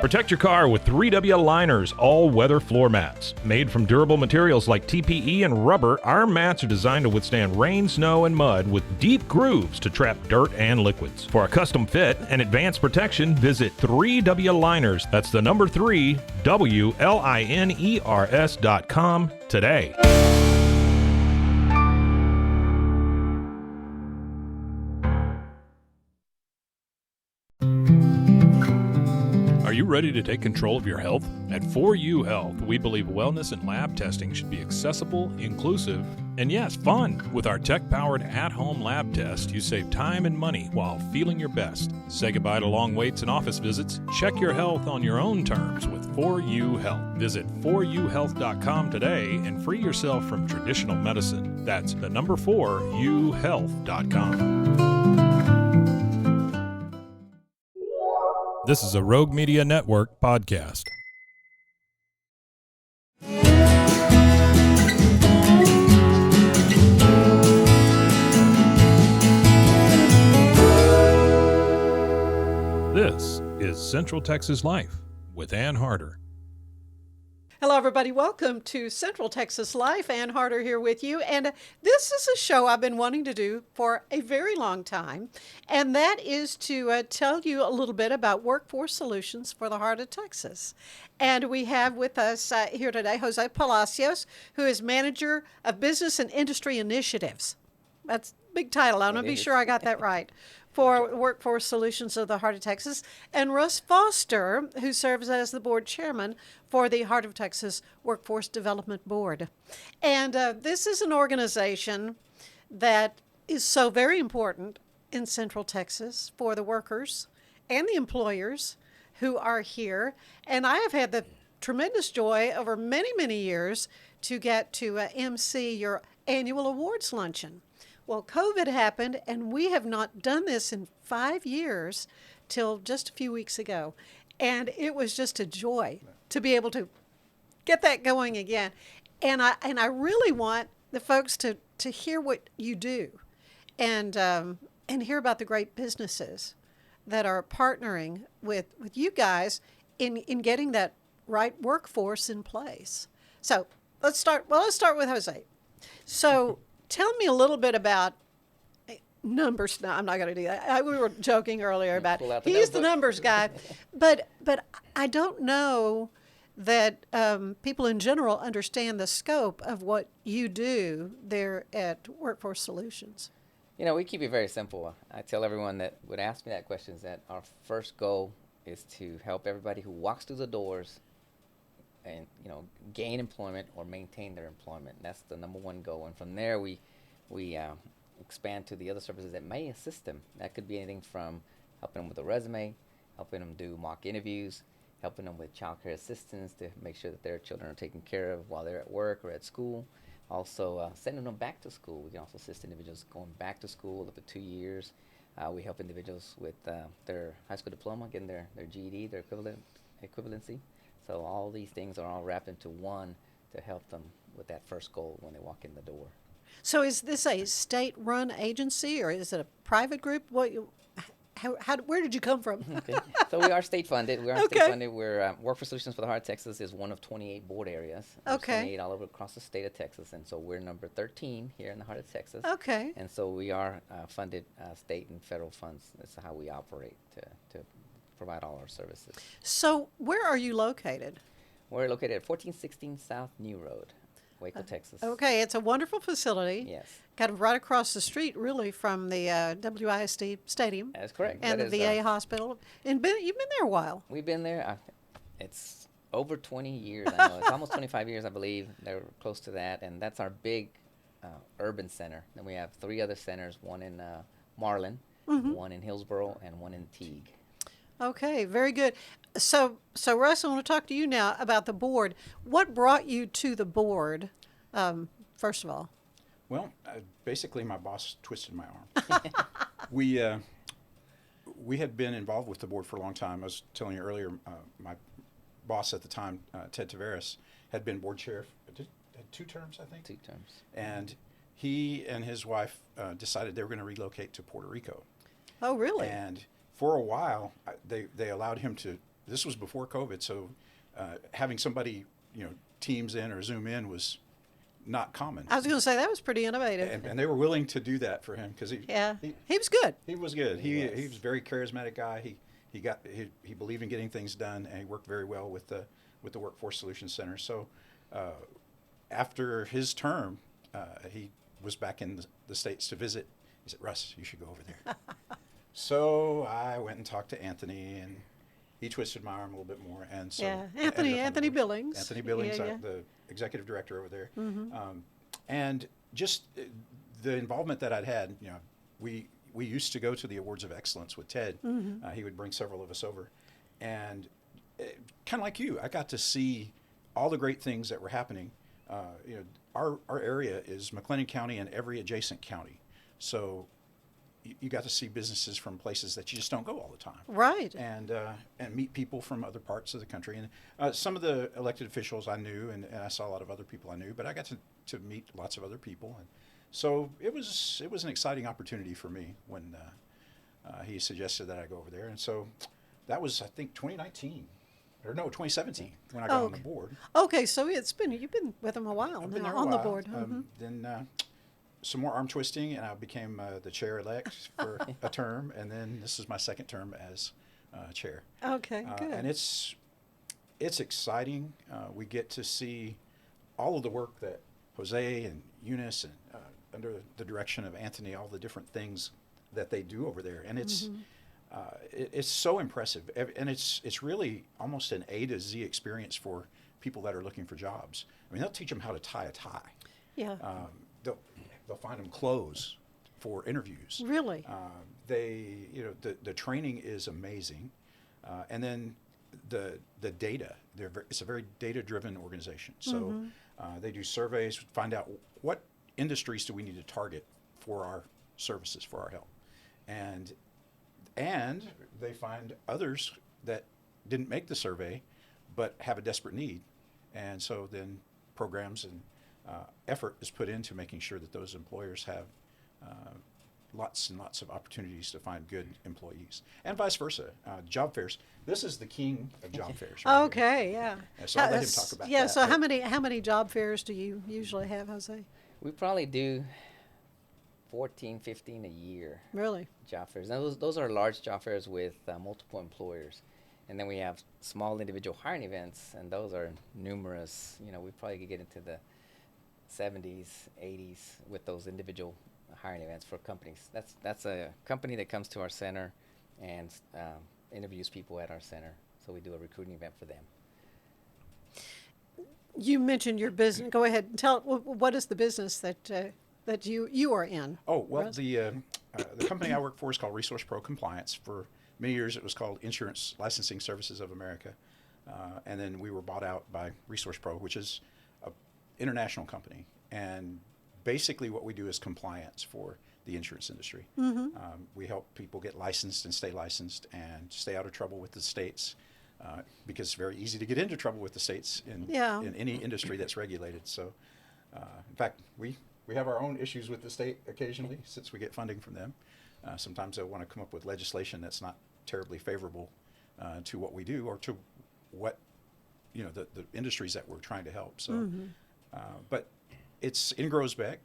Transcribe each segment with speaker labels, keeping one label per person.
Speaker 1: Protect your car with 3W Liners all-weather floor mats. Made from durable materials like TPE and rubber, our mats are designed to withstand rain, snow, and mud with deep grooves to trap dirt and liquids. For a custom fit and advanced protection, visit 3W Liners. That's the number 3, WLINERS.com today. Are you ready to take control of your health? At 4U Health, we believe wellness and lab testing should be accessible, inclusive, and yes, fun. With our tech-powered at-home lab test, you save time and money while feeling your best. Say goodbye to long waits and office visits. Check your health on your own terms with 4U Health. Visit 4uhealth.com today and free yourself from traditional medicine. That's the number 4uhealth.com. This is a Rogue Media Network podcast. This is Central Texas Life with Ann Harder.
Speaker 2: Hello, everybody. Welcome to Central Texas Life. Ann Harder here with you. And this is a show I've been wanting to do for a very long time. And that is to tell you a little bit about workforce solutions for the heart of Texas. And we have with us here today Jose Palacios, who is Manager of Business and Industry Initiatives. That's a big title. I want to be sure I got that right. For Workforce Solutions of the Heart of Texas, and Russ Foster, who serves as the board chairman for the Heart of Texas Workforce Development Board. And this is an organization that is so very important in Central Texas for the workers and the employers who are here. And I have had the tremendous joy over many, many years to get to MC your annual awards luncheon. Well, COVID happened, and we have not done this in 5 years till just a few weeks ago. And it was just a joy to be able to get that going again. And I really want the folks to hear what you do and hear about the great businesses that are partnering with you guys in getting that right workforce in place. So let's start with Jose. So tell me a little bit about numbers. No, I'm not going to do that. We were joking earlier about he's the numbers guy, but I don't know that people in general understand the scope of what you do there at Workforce Solutions.
Speaker 3: You know, we keep it very simple. I tell everyone that would ask me that question is that our first goal is to help everybody who walks through the doors and, gain employment or maintain their employment. That's the number one goal. And from there, we expand to the other services that may assist them. That could be anything from helping them with a resume, helping them do mock interviews, helping them with child care assistance to make sure that their children are taken care of while they're at work or at school. Also, sending them back to school. We can also assist individuals going back to school up to 2 years. We help individuals with their high school diploma, getting their GED, their equivalency. So all these things are all wrapped into one to help them with that first goal when they walk in the door.
Speaker 2: So is this a state-run agency or is it a private group? Where did you come from?
Speaker 3: Okay. So we are state-funded. We're Workforce Solutions for the Heart of Texas is one of 28 board areas. There's 28 all over across the state of Texas, and so we're number 13 here in the heart of Texas.
Speaker 2: Okay.
Speaker 3: And so we are funded state and federal funds. That's how we operate to provide all our services.
Speaker 2: So where are you located?
Speaker 3: We're located at 1416 South New Road, Waco, Texas.
Speaker 2: Okay, it's a wonderful facility.
Speaker 3: Yes.
Speaker 2: Kind of right across the street, really, from the WISD Stadium.
Speaker 3: That's correct.
Speaker 2: And the VA hospital. And you've been there a while.
Speaker 3: We've been there. It's over 20 years. I know. It's almost 25 years, I believe. They're close to that. And that's our big urban center. Then we have 3 other centers, one in Marlin, one in Hillsboro, and one in Teague.
Speaker 2: Okay, very good. So Russ, I want to talk to you now about the board. What brought you to the board, first of all?
Speaker 4: Well, basically my boss twisted my arm. We had been involved with the board for a long time. I was telling you earlier, my boss at the time, Ted Taveras, had been board chair, had 2 terms, I think?
Speaker 3: 2 terms.
Speaker 4: And he and his wife decided they were going to relocate to Puerto Rico.
Speaker 2: Oh, really?
Speaker 4: And for a while, they allowed him to this was before COVID, so having somebody, Teams in or Zoom in was not common.
Speaker 2: I was going to say that was pretty innovative.
Speaker 4: And they were willing to do that for him because he
Speaker 2: was good.
Speaker 4: He was good. He was a very charismatic guy. He believed in getting things done, and he worked very well with the Workforce Solutions Center. So after his term, he was back in the States to visit. He said, "Russ, you should go over there." So I went and talked to Anthony, and he twisted my arm a little bit more. And so
Speaker 2: Anthony Billings.
Speaker 4: Anthony Billings, the executive director over there. And just the involvement that I'd had, we used to go to the Awards of Excellence with Ted. He would bring several of us over. And kind of like you, I got to see all the great things that were happening. Our area is McLennan County and every adjacent county. So you got to see businesses from places that you just don't go all the time.
Speaker 2: Right.
Speaker 4: And meet people from other parts of the country. And some of the elected officials I knew, and I saw a lot of other people I knew, but I got to meet lots of other people. And so it was an exciting opportunity for me when he suggested that I go over there. And so that was, I think, 2017 when I got on the board.
Speaker 2: Okay, so you've been with him a while
Speaker 4: I've been
Speaker 2: now
Speaker 4: there
Speaker 2: on
Speaker 4: a
Speaker 2: the
Speaker 4: while.
Speaker 2: board.
Speaker 4: Then some more arm twisting, and I became the chair-elect for a term, and then this is my second term as chair.
Speaker 2: Okay, good.
Speaker 4: And it's exciting. We get to see all of the work that Jose and Eunice and under the direction of Anthony, all the different things that they do over there, and it's so impressive, and it's really almost an A to Z experience for people that are looking for jobs. I mean, they'll teach them how to tie a tie.
Speaker 2: Yeah.
Speaker 4: They'll find them clothes for interviews.
Speaker 2: Really?
Speaker 4: The training is amazing, and then the data. It's a very data-driven organization. So they do surveys, find out what industries do we need to target for our services, for our help, and they find others that didn't make the survey, but have a desperate need, and so then programs and effort is put into making sure that those employers have lots and lots of opportunities to find good employees, and vice versa. Job fairs. This is the king of job fairs. Right
Speaker 2: Okay,
Speaker 4: here.
Speaker 2: yeah.
Speaker 4: So I'll let him talk about that.
Speaker 2: Yeah. So how many job fairs do you usually have, Jose?
Speaker 3: We probably do 14, 15 a year.
Speaker 2: Really?
Speaker 3: Job fairs. Now those are large job fairs with multiple employers. And then we have small individual hiring events, and those are numerous. We probably could get into the 70s, 80s with those individual hiring events for companies. That's a company that comes to our center and interviews people at our center. So we do a recruiting event for them.
Speaker 2: You mentioned your business. Go ahead and tell. What is the business that you are in?
Speaker 4: Oh, well,
Speaker 2: Russ?
Speaker 4: the company I work for is called Resource Pro Compliance. For many years, it was called Insurance Licensing Services of America, and then we were bought out by Resource Pro, which is an international company. And basically, what we do is compliance for the insurance industry. We help people get licensed and stay out of trouble with the states. Because it's very easy to get into trouble with the states in any industry that's regulated. So, in fact, we have our own issues with the state occasionally since we get funding from them. Sometimes they'll want to come up with legislation that's not terribly favorable to what we do or to what the industries that we're trying to help. So, but it's in Groesbeck.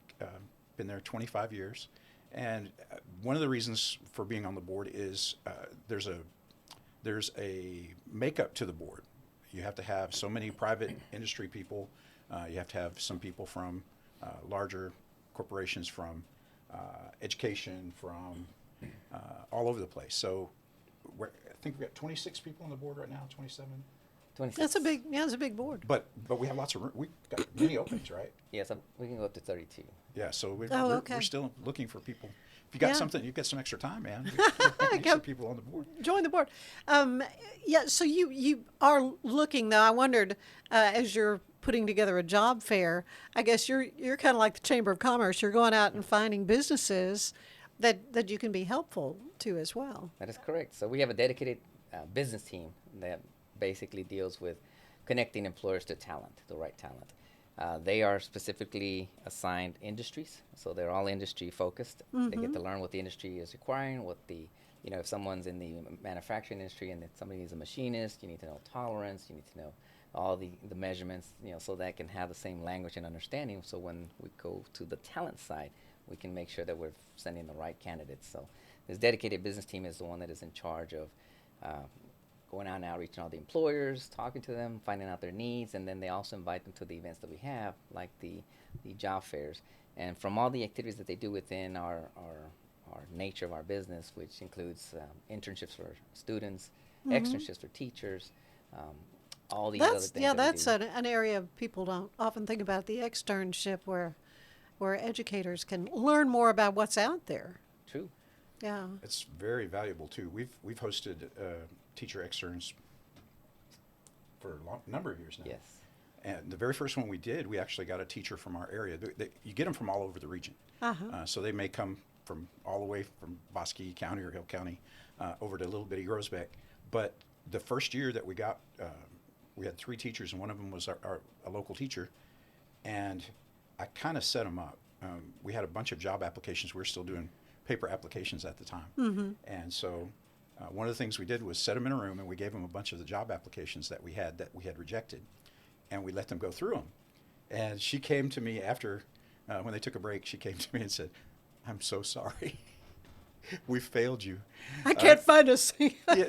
Speaker 4: Been there 25 years, and one of the reasons for being on the board is there's a makeup to the board. You have to have so many private industry people. You have to have some people from larger corporations, from education, from all over the place. So I think we've got 26 people on the board right now, 27.
Speaker 3: 26.
Speaker 2: That's a big board.
Speaker 4: But we have lots of room. We've got many openings, right?
Speaker 3: Yes, we can go up to 32.
Speaker 4: Yeah, so
Speaker 2: okay.
Speaker 4: we're still looking for people. If you got something, you've got some extra time, man. Get some people on the board.
Speaker 2: Join the board. So you are looking, though. I wondered, as you're putting together a job fair, I guess you're kind of like the Chamber of Commerce. You're going out and finding businesses that you can be helpful to as well.
Speaker 3: That is correct. So we have a dedicated business team that basically deals with connecting employers to talent, the right talent. They are specifically assigned industries, so they're all industry focused. They get to learn what the industry is requiring, what the You know, if someone's in the manufacturing industry and if somebody is a machinist, you need to know tolerance, you need to know all the measurements, you know, so that can have the same language and understanding. So when we go to the talent side, we can make sure that we're sending the right candidates. So this dedicated business team is the one that is in charge of going out and outreaching all the employers, talking to them, finding out their needs, and then they also invite them to the events that we have, like the job fairs. And from all the activities that they do within our nature of our business, which includes internships for students, externships for teachers, all these other things.
Speaker 2: Yeah,
Speaker 3: that we
Speaker 2: that's
Speaker 3: do.
Speaker 2: an area people don't often think about, the externship where educators can learn more about what's out there.
Speaker 3: True.
Speaker 2: Yeah.
Speaker 4: It's very valuable too. We've hosted teacher externs for a number of years now.
Speaker 3: Yes.
Speaker 4: And the very first one we did, we actually got a teacher from our area. You get them from all over the region. So they may come from all the way from Bosque County or Hill County over to little bitty Groesbeck. But the first year that we got, we had 3 teachers, and one of them was a local teacher. And I kind of set them up. We had a bunch of job applications. We were still doing paper applications at the time. And so one of the things we did was set them in a room, and we gave them a bunch of the job applications that we had rejected. And we let them go through them. And she came to me after, when they took a break, she came to me and said, "I'm so sorry. We failed you."
Speaker 2: I can't find a single.
Speaker 4: Yeah,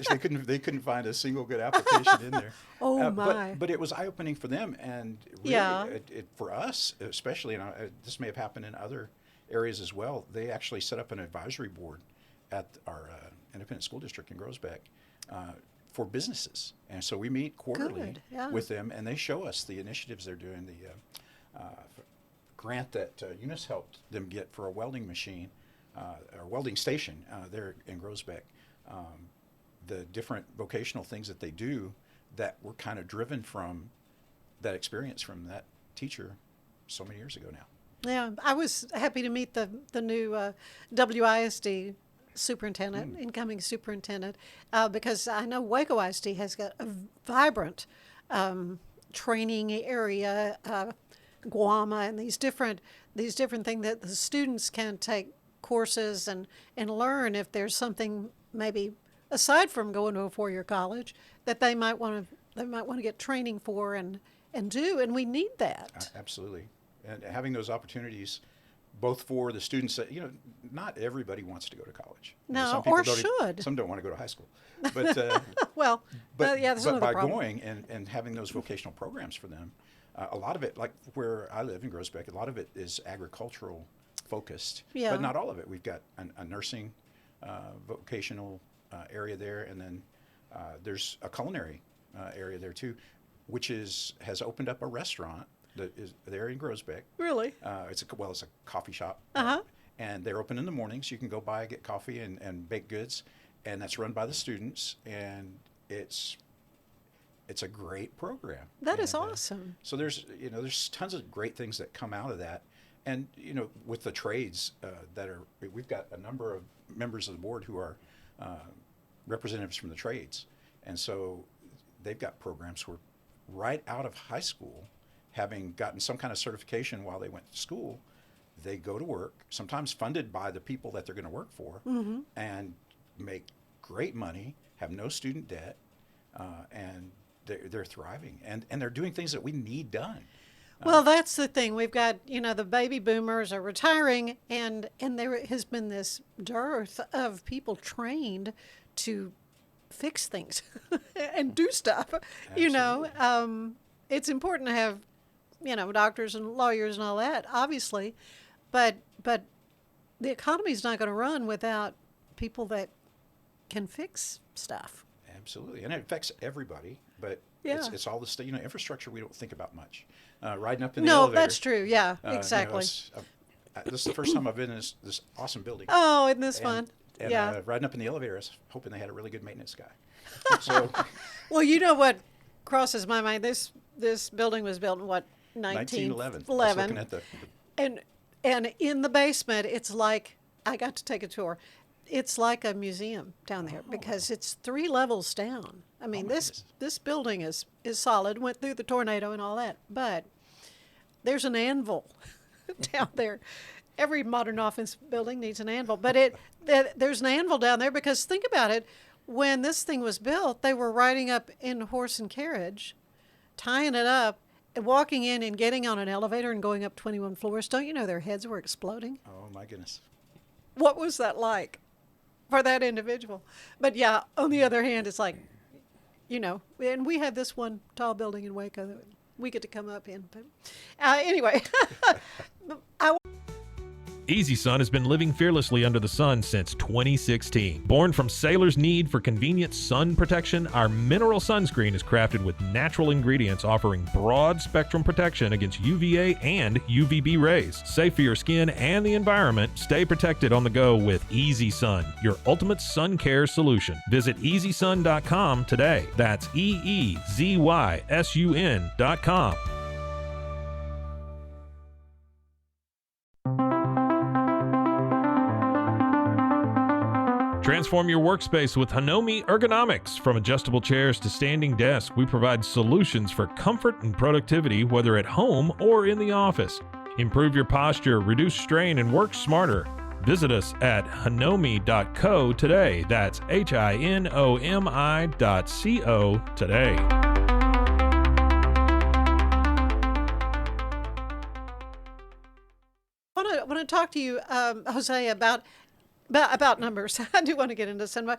Speaker 4: they couldn't find a single good application in there.
Speaker 2: Oh, my.
Speaker 4: But it was eye-opening for them, and really,
Speaker 2: Yeah.
Speaker 4: For us especially, and this may have happened in other areas as well. They actually set up an advisory board at our independent school district in Groesbeck for businesses, and so we meet quarterly
Speaker 2: Good, yeah.
Speaker 4: with them, and they show us the initiatives they're doing. The grant that Eunice helped them get for a welding machine, or welding station there in Groesbeck. The different vocational things that they do that were kind of driven from that experience from that teacher so many years ago now.
Speaker 2: Yeah, I was happy to meet the new WISD superintendent, incoming superintendent, because I know Waco ISD has got a vibrant training area, Guama, and these different things that the students can take courses and learn if there's something maybe aside from going to a 4-year college that they might want to get training for and do, and we need that.
Speaker 4: Absolutely. And having those opportunities both for the students that, not everybody wants to go to college.
Speaker 2: No,
Speaker 4: some people
Speaker 2: or
Speaker 4: don't
Speaker 2: should.
Speaker 4: Some don't want to go to high school. But
Speaker 2: Well, yeah, that's
Speaker 4: but
Speaker 2: another
Speaker 4: by
Speaker 2: problem.
Speaker 4: going and having those vocational programs for them, a lot of it, like where I live in Groesbeck, a lot of it is agricultural focused,
Speaker 2: Yeah.
Speaker 4: but not all of it. We've got a nursing vocational area there, and then there's a culinary area there too, which has opened up a restaurant that is there in Groesbeck.
Speaker 2: Really?
Speaker 4: It's a coffee shop.
Speaker 2: Uh-huh.
Speaker 4: And they're open in the mornings. You can go by, get coffee and baked goods, and that's run by the students, and it's a great program.
Speaker 2: That is
Speaker 4: And,
Speaker 2: awesome.
Speaker 4: so there's tons of great things that come out of that, and with the trades we've got a number of members of the board who are representatives from the trades, and so they've got programs where right out of high school, having gotten some kind of certification while they went to school, they go to work, sometimes funded by the people that they're going to work for, and make great money, have no student debt, and they're thriving, and they're doing things that we need done.
Speaker 2: Well, that's the thing. We've got, the baby boomers are retiring, and there has been this dearth of people trained to fix things and do stuff. It's important to have, doctors and lawyers and all that, obviously, but the economy's not going to run without people that can fix stuff.
Speaker 4: Absolutely, and it affects everybody, but
Speaker 2: Yeah.
Speaker 4: it's all the infrastructure we don't think about much. Riding up in the
Speaker 2: No,
Speaker 4: elevator.
Speaker 2: that's true. Yeah, exactly.
Speaker 4: This is the first time I've been in this awesome building.
Speaker 2: Oh, isn't this
Speaker 4: And-
Speaker 2: fun?
Speaker 4: And
Speaker 2: Yeah.
Speaker 4: riding up in the elevator, I was hoping they had a really good maintenance guy. So
Speaker 2: Well, you know what crosses my mind? This building was built in what,
Speaker 4: 1911. I was
Speaker 2: 1911.
Speaker 4: looking at the
Speaker 2: And in the basement, it's like, I got to take a tour. It's like a museum down there because it's 3 levels down. I mean,
Speaker 4: my
Speaker 2: this building is solid, went through the tornado and all that, but there's an anvil down there. every modern office building needs an anvil, but there's an anvil down there because think about it. When this thing was built, they were riding up in horse and carriage, tying it up, and walking in and getting on an elevator and going up 21 floors. Don't you know their heads were exploding?
Speaker 4: Oh my goodness.
Speaker 2: What was that like for that individual? But yeah, on the other hand, it's like, and we have this one tall building in Waco that we get to come up in. But anyway,
Speaker 1: Easy Sun has been living fearlessly under the sun since 2016. Born from sailors' need for convenient sun protection, our mineral sunscreen is crafted with natural ingredients offering broad spectrum protection against UVA and UVB rays. Safe for your skin and the environment, stay protected on the go with Easy Sun, your ultimate sun care solution. Visit EasySun.com today. That's EEZYSUN.com. Transform your workspace with Hanomi Ergonomics. From adjustable chairs to standing desks, we provide solutions for comfort and productivity, whether at home or in the office. Improve your posture, reduce strain, and work smarter. Visit us at hanomi.co today. That's HINOMI.co today.
Speaker 2: I want to talk to you, Jose, about numbers. I do want to get into some.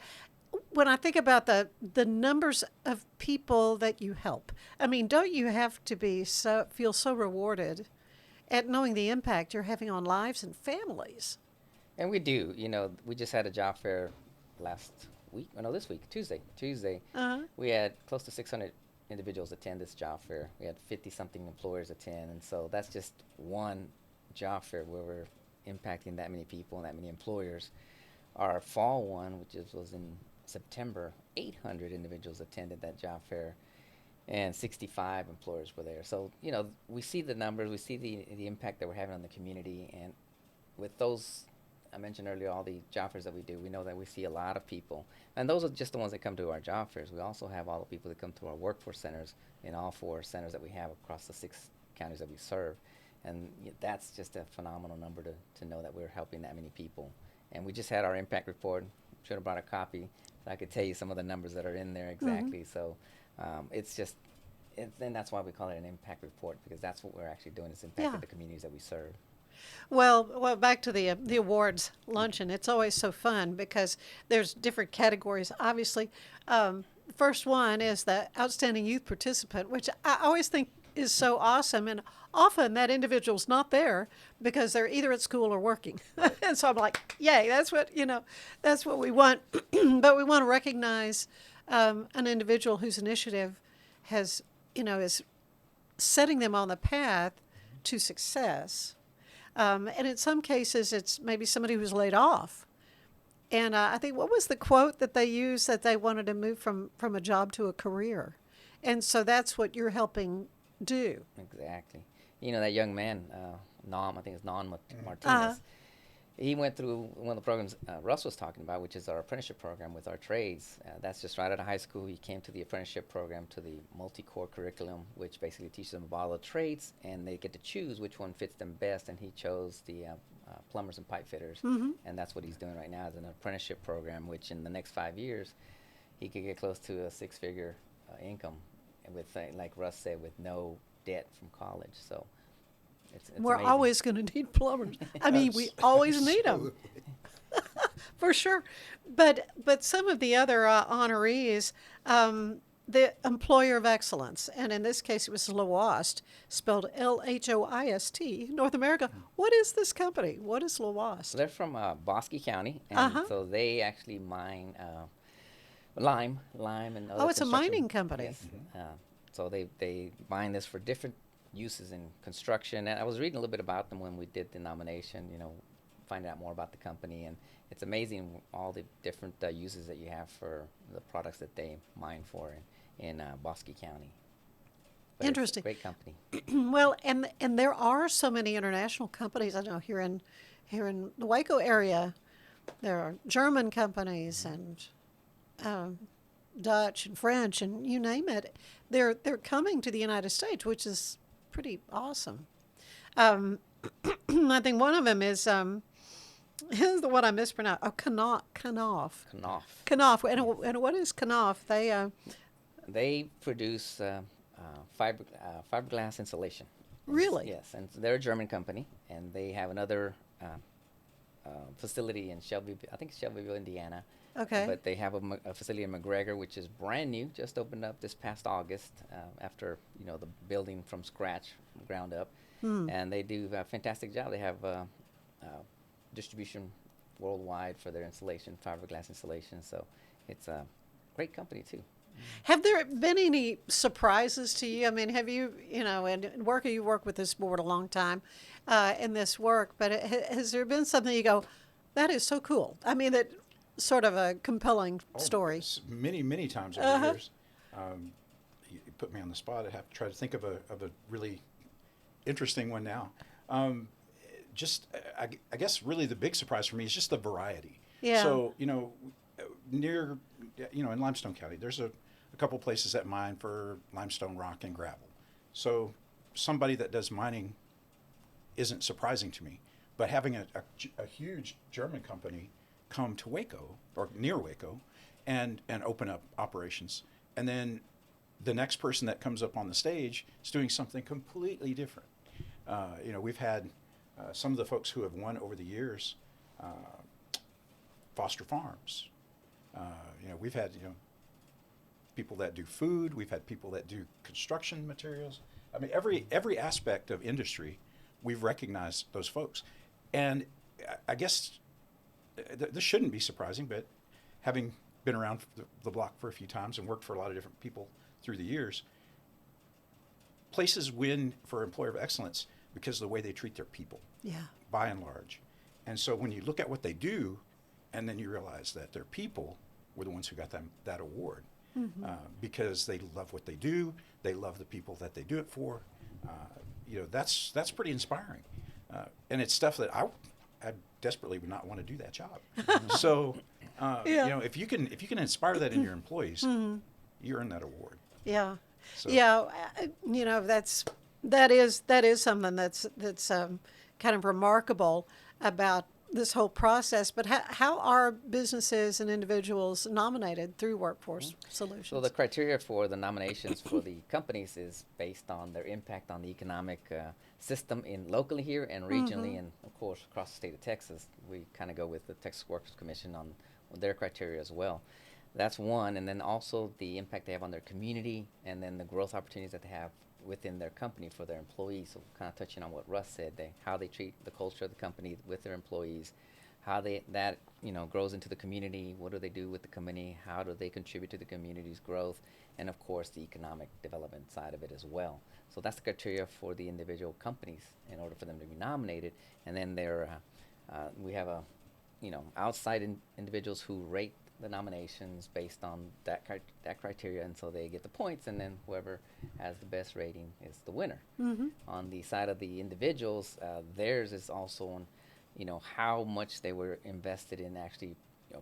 Speaker 2: When I think about the numbers of people that you help, I mean, don't you have to feel so rewarded at knowing the impact you're having on lives and families?
Speaker 3: And we do. We just had a job fair this week, Tuesday.
Speaker 2: Uh-huh.
Speaker 3: We had close to 600 individuals attend this job fair. We had 50-something employers attend, and so that's just one job fair where we're impacting that many people and that many employers. Our fall one, which was in September, 800 individuals attended that job fair, and 65 employers were there. So, we see the numbers, we see the impact that we're having on the community, and with those, I mentioned earlier, all the job fairs that we do, we know that we see a lot of people. And those are just the ones that come to our job fairs. We also have all the people that come to our workforce centers in all 4 centers that we have across the 6 counties that we serve. And that's just a phenomenal number to know that we're helping that many people. And we just had our impact report. Should have brought a copy so I could tell you some of the numbers that are in there exactly. Mm-hmm. So and that's why we call it an impact report, because that's what we're actually doing, is impacting the communities that we serve.
Speaker 2: Well, back to the awards luncheon. It's always so fun because there's different categories. Obviously, the first one is the outstanding youth participant, which I always think is so awesome, and often that individual's not there because they're either at school or working. And so I'm like, yay, that's what we want. But we want to recognize an individual whose initiative is setting them on the path to success. And in some cases, it's maybe somebody who's laid off. And I think, what was the quote that they used, that they wanted to move from a job to a career? And so that's what you're helping do.
Speaker 3: Exactly. That young man, I think it's Nam Martinez, he went through one of the programs Russ was talking about, which is our apprenticeship program with our trades. That's just right out of high school. He came to the apprenticeship program, to the multi-core curriculum, which basically teaches them about all the trades, and they get to choose which one fits them best, and he chose the plumbers and pipe fitters. Mm-hmm. And that's what he's doing right now, is an apprenticeship program, which in the next 5 years, he could get close to a 6-figure income, with, like Russ said, with no debt from college. So it's
Speaker 2: we're
Speaker 3: amazing. Always
Speaker 2: going to need plumbers. I mean, we always need them. For sure. But some of the other honorees, the Employer of Excellence, and in this case it was LHOIST, spelled LHOIST, North America. What is this company? What is LHOIST?
Speaker 3: They're from Bosque County, and so they actually mine lime and other
Speaker 2: it's a mining company.
Speaker 3: Yes. Mm-hmm. So they mine this for different uses in construction. And I was reading a little bit about them when we did the nomination, finding out more about the company. And it's amazing all the different uses that you have for the products that they mine for in Bosque County. But
Speaker 2: interesting.
Speaker 3: It's a great company.
Speaker 2: Well, and there are so many international companies. I know here in the Waco area, there are German companies and Dutch and French and you name it. They're coming to the United States, which is pretty awesome. I think one of them is is the one I mispronounced. Oh, Kanoff.
Speaker 3: Knopf.
Speaker 2: Kanoff. And what is Kanoff?
Speaker 3: They produce fiberglass insulation.
Speaker 2: Really?
Speaker 3: Yes, and they're a German company, and they have another facility in Shelbyville. I think it's Shelbyville, Indiana.
Speaker 2: Okay.
Speaker 3: But they have a facility in McGregor, which is brand new, just opened up this past August after the building from scratch, ground up, and they do a fantastic job. They have distribution worldwide for their insulation, fiberglass insulation. So it's a great company too.
Speaker 2: Have there been any surprises to you? I mean, have you, and you work with this board a long time in this work, but has there been something you go, that is so cool? I mean, that sort of a compelling story.
Speaker 4: Many, many times over the years. You put me on the spot. I have to try to think of a really interesting one now. I guess really the big surprise for me is just the variety.
Speaker 2: Yeah.
Speaker 4: So, near, in Limestone County, there's a couple places that mine for limestone, rock, and gravel. So somebody that does mining isn't surprising to me. But having a huge German company come to Waco or near Waco and open up operations, and then the next person that comes up on the stage is doing something completely different. We've had some of the folks who have won over the years, Foster Farms. We've had people that do food. We've had people that do construction materials. I mean, every aspect of industry, we've recognized those folks. And I guess this shouldn't be surprising, but having been around the block for a few times and worked for a lot of different people through the years, places win for employer of excellence because of the way they treat their people, by and large. And so when you look at what they do, and then you realize that their people were the ones who got them that award, because they love what they do, they love the people that they do it for. That's pretty inspiring, and it's stuff that I desperately would not want to do that job. So, if you can inspire that in your employees, you earn that award.
Speaker 2: Yeah.
Speaker 4: So.
Speaker 2: Yeah. That is something that's kind of remarkable about this whole process. But how are businesses and individuals nominated through Workforce Solutions?
Speaker 3: So the criteria for the nominations for the companies is based on their impact on the economic system locally here and regionally, and of course across the state of Texas. We kind of go with the Texas Workers Commission on their criteria as well. That's one, and then also the impact they have on their community, and then the growth opportunities that they have within their company for their employees. So kind of touching on what Russ said, how they treat the culture of the company with their employees, how that grows into the community, what do they do with the company, how do they contribute to the community's growth, and of course the economic development side of it as well. So that's the criteria for the individual companies in order for them to be nominated. And then we have outside individuals who rate the nominations based on that criteria, and so they get the points, and then whoever has the best rating is the winner. On the side of the individuals, theirs is also on how much they were invested in actually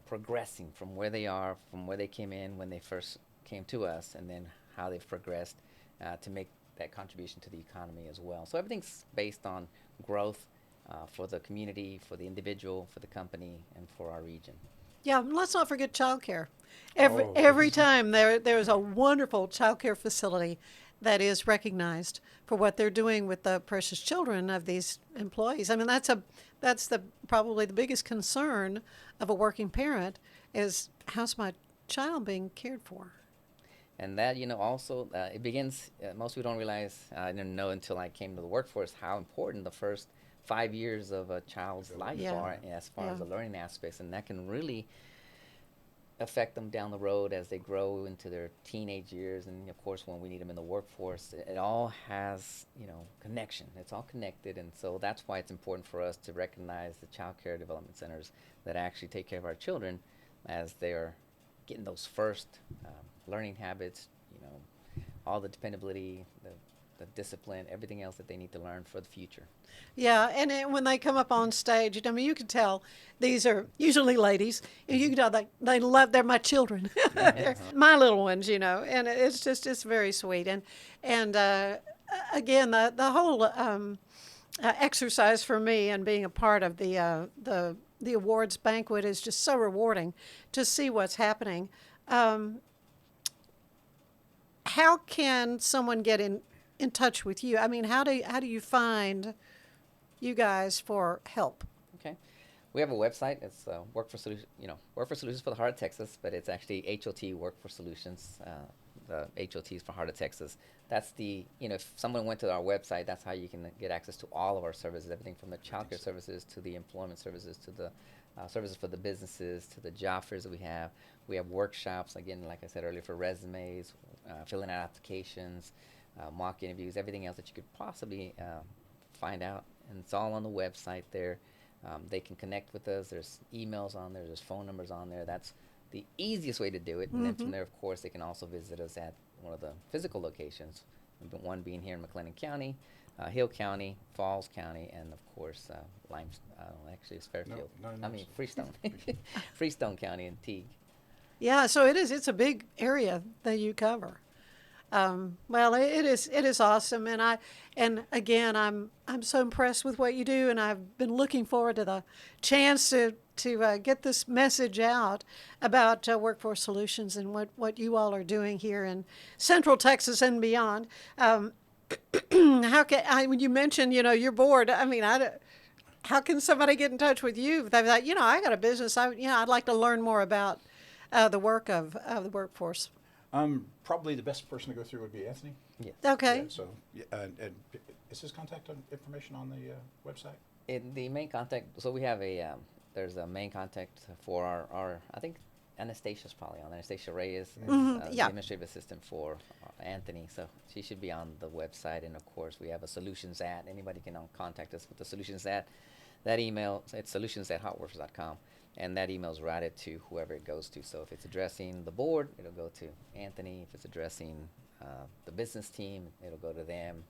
Speaker 3: progressing from where they are, from where they came in when they first came to us, and then how they've progressed to make that contribution to the economy as well. So everything's based on growth for the community, for the individual, for the company, and for our region.
Speaker 2: Yeah, let's not forget childcare. Every time there's a wonderful childcare facility that is recognized for what they're doing with the precious children of these employees. I mean, that's probably the biggest concern of a working parent is, how's my child being cared for?
Speaker 3: And that, also it begins. Most people don't realize. I didn't know until I came to the workforce how important the first 5 years of a child's life are as far as the learning aspects, and that can really affect them down the road as they grow into their teenage years, and of course when we need them in the workforce. It all has connection. It's all connected, and so that's why it's important for us to recognize the child care development centers that actually take care of our children as they're getting those first learning habits, all the dependability, the discipline, everything else that they need to learn for the future.
Speaker 2: Yeah, and when they come up on stage, I mean, you can tell these are usually ladies. And you can tell they love. They're my children, they're my little ones, and it's very sweet. And again, the whole exercise for me, and being a part of the awards banquet is just so rewarding to see what's happening. How can someone get in touch with you? I mean, how do you find you guys for help?
Speaker 3: Okay. We have a website. It's Work for Solutions, Work for Solutions for the Heart of Texas, but it's actually HOT Work for Solutions. The HOT is for Heart of Texas. That's if someone went to our website, that's how you can get access to all of our services, everything from the child care services to the employment services to the services for the businesses to the job fairs that we have. We have workshops, again, like I said earlier, for resumes, filling out applications, mock interviews, everything else that you could possibly find out. And it's all on the website there. They can connect with us. There's emails on there. There's phone numbers on there. That's the easiest way to do it. And then from there, of course, they can also visit us at one of the physical locations, one being here in McLennan County, Hill County, Falls County, and of course, actually it's Fairfield. Freestone. Freestone County and Teague.
Speaker 2: Yeah, so it's a big area that you cover. Well, it is awesome, and again, I'm so impressed with what you do, and I've been looking forward to the chance to get this message out about Workforce Solutions and what you all are doing here in Central Texas and beyond. When you mentioned your board, I mean, how can somebody get in touch with you if they're like, I got a business, I'd like to learn more about the work of the workforce?
Speaker 4: Probably the best person to go through would be Anthony.
Speaker 3: Yes.
Speaker 2: Okay.
Speaker 4: Yeah, so, and is his contact information on the website?
Speaker 3: The main contact, so we have there's a main contact for our I think Anastasia's probably on. Anastasia Reyes is the administrative assistant for Anthony, so she should be on the website. And of course, we have a solutions at. Anybody can contact us with the solutions at. That email, it's solutions@hotworkers.com, and that email is routed to whoever it goes to. So if it's addressing the board, it'll go to Anthony. If it's addressing the business team, it'll go to them.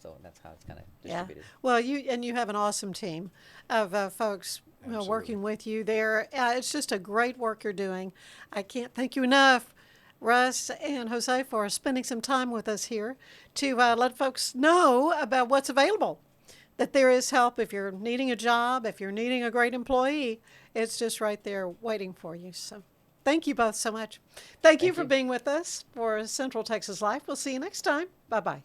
Speaker 3: So that's how it's kind of distributed.
Speaker 2: Yeah. Well, you have an awesome team of folks working with you there. It's just a great work you're doing. I can't thank you enough, Russ and Jose, for spending some time with us here to let folks know about what's available, that there is help if you're needing a job, if you're needing a great employee. It's just right there waiting for you. So thank you both so much. Thank you for being with us for Central Texas Life. We'll see you next time. Bye-bye.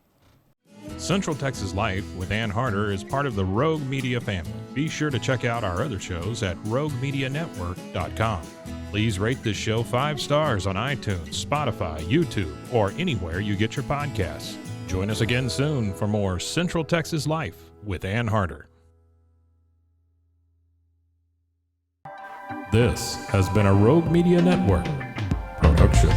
Speaker 1: Central Texas Life with Ann Harder is part of the Rogue Media family. Be sure to check out our other shows at roguemedianetwork.com. Please rate this show 5 stars on iTunes, Spotify, YouTube, or anywhere you get your podcasts. Join us again soon for more Central Texas Life with Ann Harder. This has been a Rogue Media Network production.